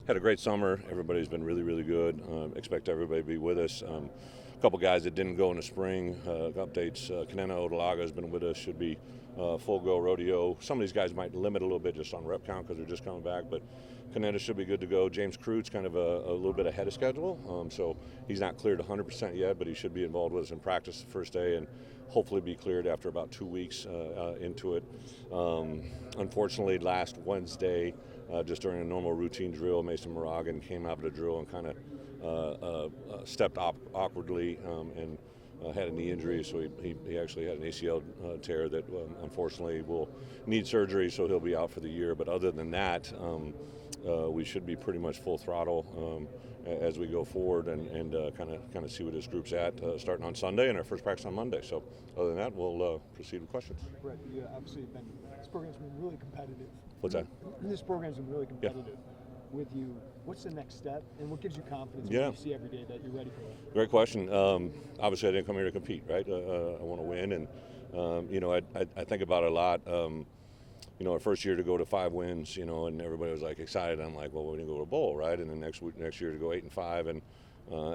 had a great summer. Everybody's been really, really good. Expect everybody to be with us. A couple guys that didn't go in the spring, updates. Kanena Odalaga has been with us, should be full go rodeo. Some of these guys might limit a little bit just on rep count because they're just coming back, but Kanena should be good to go. James Crude's kind of a little bit ahead of schedule, so he's not cleared 100% yet, but he should be involved with us in practice the first day and hopefully be cleared after about 2 weeks into it. Unfortunately, last Wednesday, just during a normal routine drill, Mason Moragan came out of the drill and kind of stepped awkwardly and had a knee injury, so he actually had an ACL tear that unfortunately will need surgery, so he'll be out for the year. But other than that, we should be pretty much full throttle as we go forward and kind of see where this group's at starting on Sunday and our first practice on Monday. So other than that, we'll proceed with questions. Bret, you obviously have been, this program's been really competitive. What's that? This program's been really competitive. Yeah. With you, what's the next step, and what gives you confidence Yeah. when you see every day that you're ready for it? Great question. Obviously, I didn't come here to compete, right? I want to win, and I think about it a lot. Our first year to go to 5 wins, and everybody was like excited. I'm like, well, we're going to go to a bowl, right? And then next year to go 8-5, and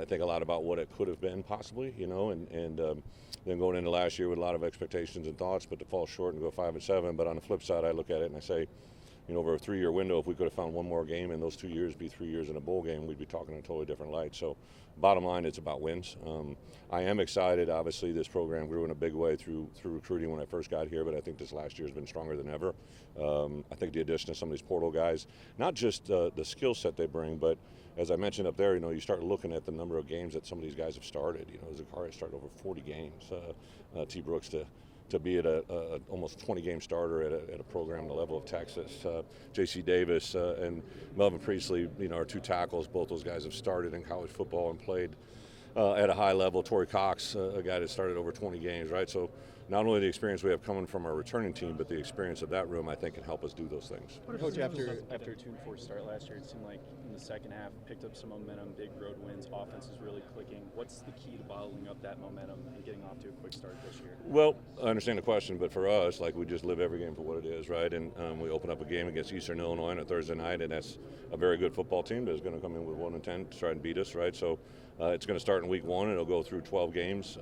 I think a lot about what it could have been possibly, and then going into last year with a lot of expectations and thoughts, but to fall short and go 5-7. But on the flip side, I look at it and I say, over a 3-year window, if we could have found one more game in those 2 years, be 3 years in a bowl game, we'd be talking in a totally different light. So bottom line, it's about wins. I am excited. Obviously, this program grew in a big way through recruiting when I first got here, but I think this last year has been stronger than ever. I think the addition of some of these portal guys, not just the skill set they bring, but as I mentioned up there, you start looking at the number of games that some of these guys have started. Zakaria started over 40 games. T. Brooks to be at a almost 20-game starter at a program the level of Texas. J.C. Davis and Melvin Priestley, our 2 tackles, both those guys have started in college football and played at a high level. Torrey Cox, a guy that started over 20 games, right? So not only the experience we have coming from our returning team, but the experience of that room, I think, can help us do those things. Coach, after a 2-4 start last year, it seemed like in the second half, picked up some momentum, big road wins, offense is really clicking. What's the key to bottling up that momentum and getting off to a quick start this year? Well, I understand the question, but for us, we just live every game for what it is, right? And we open up a game against Eastern Illinois on a Thursday night, and that's a very good football team that's going to come in with 1-10 to try and beat us, right? So it's going to start in week 1, and it'll go through 12 games.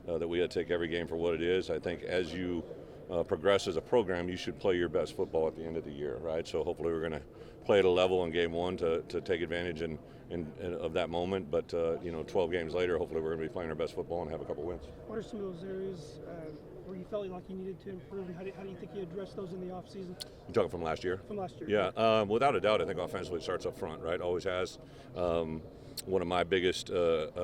That we got to take every game for what it is. I think as you progress as a program, you should play your best football at the end of the year, right? So hopefully we're going to play at a level in game 1 to take advantage of that moment. But 12 games later, hopefully we're going to be playing our best football and have a couple wins. What are some of those areas where you felt like you needed to improve, and how do you think you addressed those in the offseason? You talking from last year? From last year. Yeah, without a doubt, I think offensively it starts up front, right? Always has. One of my biggest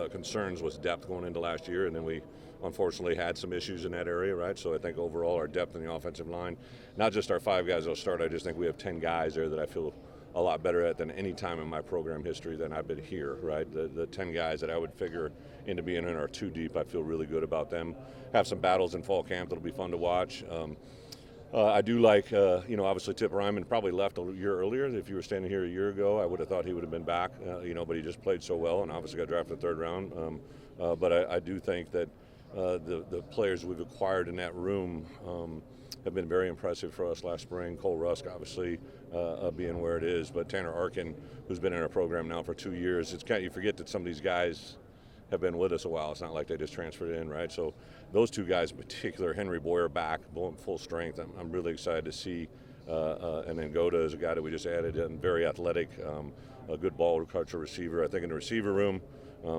concerns was depth going into last year, and then we unfortunately had some issues in that area, right? So I think overall our depth in the offensive line, not just our 5 guys that'll start, I just think we have 10 guys there that I feel a lot better at than any time in my program history than I've been here, right? The 10 guys that I would figure into being in our 2 deep, I feel really good about them. Have some battles in fall camp that'll be fun to watch. I do like, obviously Tip Ryman probably left a year earlier. If you were standing here a year ago, I would have thought he would have been back, but he just played so well and obviously got drafted 3rd round. But I do think that the players we've acquired in that room have been very impressive for us last spring. Cole Rusk, obviously, being where it is, but Tanner Arkin, who's been in our program now for 2 years. You forget that some of these guys have been with us a while. It's not like they just transferred in, right? So those 2 guys in particular, Henry Boyer back, full strength. I'm really excited to see. And then Goda is a guy that we just added in, very athletic, a good ball catcher receiver. I think in the receiver room,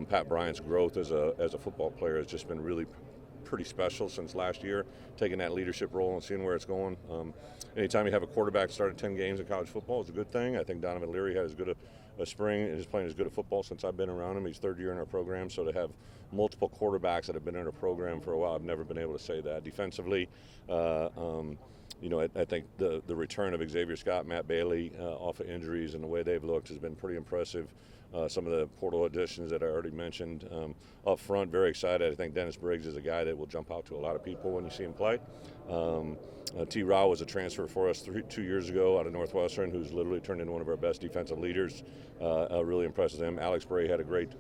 Pat Bryant's growth as a football player has just been really pretty special since last year, taking that leadership role and seeing where it's going. Anytime you have a quarterback started 10 games in college football, it's a good thing. I think Donovan Leary had as good a spring and is playing as good a football since I've been around him. He's 3rd year in our program, so to have multiple quarterbacks that have been in our program for a while, I've never been able to say that. Defensively, I think the return of Xavier Scott, Matt Bailey off of injuries and the way they've looked has been pretty impressive. Some of the portal additions that I already mentioned. Up front, very excited. I think Dennis Briggs is a guy that will jump out to a lot of people when you see him play. T. Raw was a transfer for us 2 years ago out of Northwestern, who's literally turned into one of our best defensive leaders. Really impressed with him. Alex Bray had a great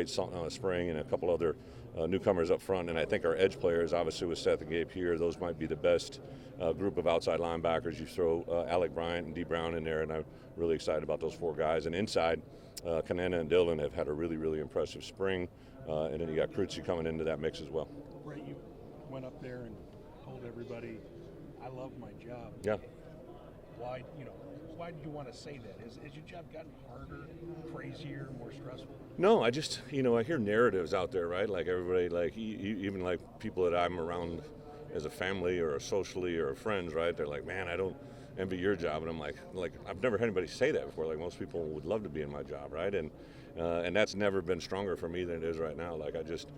spring, and a couple other newcomers up front. And I think our edge players, obviously with Seth and Gabe here, those might be the best group of outside linebackers. You throw Alec Bryant and D. Brown in there, and I'm really excited about those 4 guys. And inside, Kanena and Dylan have had a really, really impressive spring. And then you got Krutzy coming into that mix as well. Bret, you went up there and told everybody, "I love my job." Yeah. Why did you want to say that? Has your job gotten harder, crazier, more stressful? No, I just, I hear narratives out there, right? Like everybody, like even like people that I'm around as a family or socially or friends, right? They're like, "Man, I don't envy your job," and I'm like I've never heard anybody say that before. Like most people would love to be in my job, right? And that's never been stronger for me than it is right now. Like I just,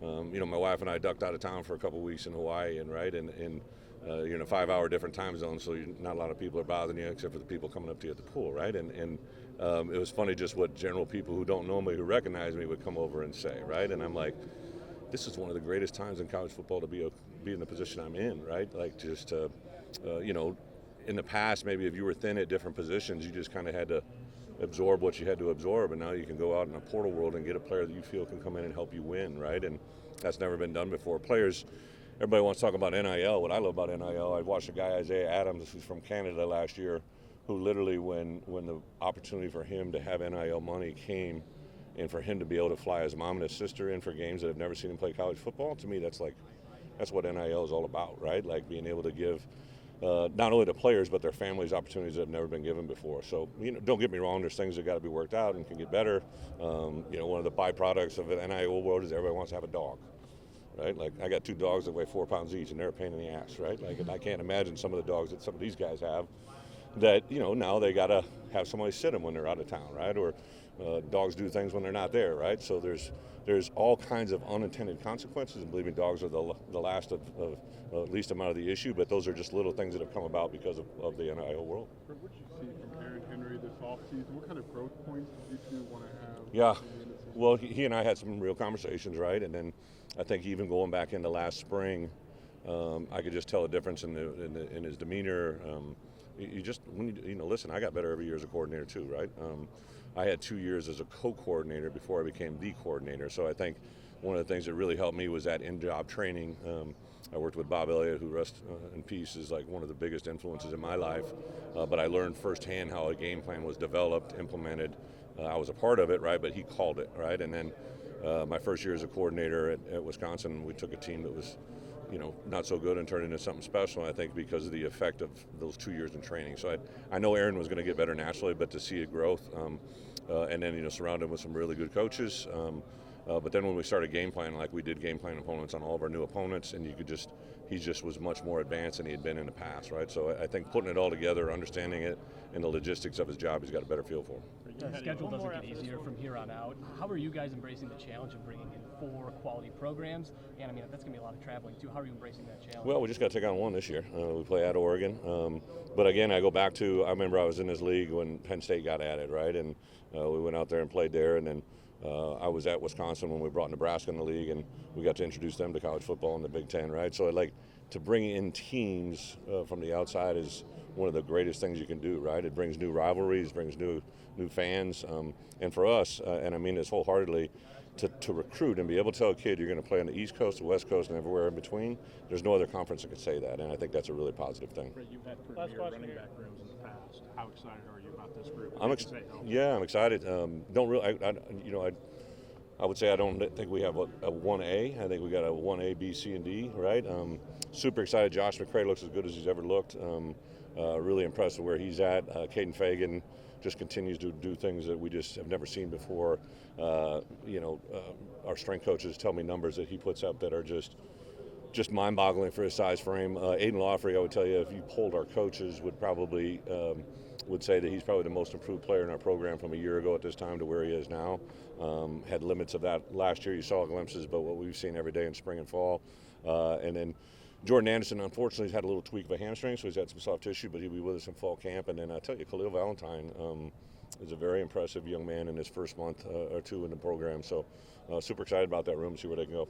my wife and I ducked out of town for a couple of weeks in Hawaii, and you're in a 5-hour different time zone, so not a lot of people are bothering you except for the people coming up to you at the pool, right? And it was funny just what general people who don't know me, who recognize me, would come over and say, right? And I'm like, this is one of the greatest times in college football to be in the position I'm in, right? Like just, in the past, maybe if you were thin at different positions, you just kind of had to absorb what you had to absorb, and now you can go out in a portal world and get a player that you feel can come in and help you win, right? And that's never been done before. Players, everybody wants to talk about NIL. What I love about NIL, I watched a guy, Isaiah Adams, who's from Canada last year, who literally, when the opportunity for him to have NIL money came, and for him to be able to fly his mom and his sister in for games that have never seen him play college football, to me, that's what NIL is all about, right? Like being able to give not only the players but their families opportunities that have never been given before. So don't get me wrong, there's things that got to be worked out and can get better. One of the byproducts of an NIL world is everybody wants to have a dog, right? Like I got 2 dogs that weigh 4 pounds each, and they're a pain in the ass, right? Like, and I can't imagine some of the dogs that some of these guys have that now they got to have somebody sit them when they're out of town, right? Or dogs do things when they're not there, right? So there's all kinds of unintended consequences, and believe me, dogs are the last of least amount of the issue, but those are just little things that have come about because of the NIL world. What did you see from Aaron Henry this offseason? What kind of growth points did you 2 want to have? Yeah, well, he and I had some real conversations, right? And then I think even going back into last spring, I could just tell a difference in his demeanor. Listen, I got better every year as a coordinator too, right? I had 2 years as a co-coordinator before I became the coordinator. So I think one of the things that really helped me was that in-job training. I worked with Bob Elliott, who rest in peace, is like one of the biggest influences in my life. But I learned firsthand how a game plan was developed, implemented. I was a part of it, right? But he called it, right? And then my first year as a coordinator at Wisconsin, we took a team that was not so good and turned into something special, I think, because of the effect of those 2 years in training. So I know Aaron was going to get better naturally, but to see it growth, and then, surrounded with some really good coaches. But then when we started game planning, like we did game plan opponents on all of our new opponents, and he just was much more advanced than he had been in the past, right? So I think putting it all together, understanding it, and the logistics of his job, he's got a better feel for. The schedule doesn't get easier from here on out. How are you guys embracing the challenge of bringing in 4 quality programs? And that's going to be a lot of traveling too. How are you embracing that challenge? Well, we just got to take on one this year. We play at Oregon. But again, I go back to, I remember I was in this league when Penn State got added, right? And we went out there and played there. And then I was at Wisconsin when we brought Nebraska in the league, and we got to introduce them to college football in the Big Ten, right? So to bring in teams from the outside is one of the greatest things you can do, right? It brings new rivalries, brings new fans, and for us, and I mean this wholeheartedly, to recruit and be able to tell a kid you're going to play on the East Coast, the West Coast, and everywhere in between, there's no other conference that can say that, and I think that's a really positive thing. Bret, you've had premier running back rooms in the past. How excited are you about this group? I'm excited. I would say I don't think we have a 1A. I think we got a 1A, B, C, and D, right? Super excited. Josh McCray looks as good as he's ever looked. Really impressed with where he's at. Caden Fagan just continues to do things that we just have never seen before. Our strength coaches tell me numbers that he puts up that are just mind-boggling for his size frame. Aiden Lawfrey, I would tell you, if you polled our coaches, would say that he's probably the most improved player in our program from a year ago at this time to where he is now. Had limits of that last year. You saw glimpses, but what we've seen every day in spring and fall. And then Jordan Anderson, unfortunately, has had a little tweak of a hamstring, so he's had some soft tissue, but he'll be with us in fall camp. And then I tell you, Khalil Valentine is a very impressive young man in his first month or 2 in the program. So super excited about that room, see where they can go.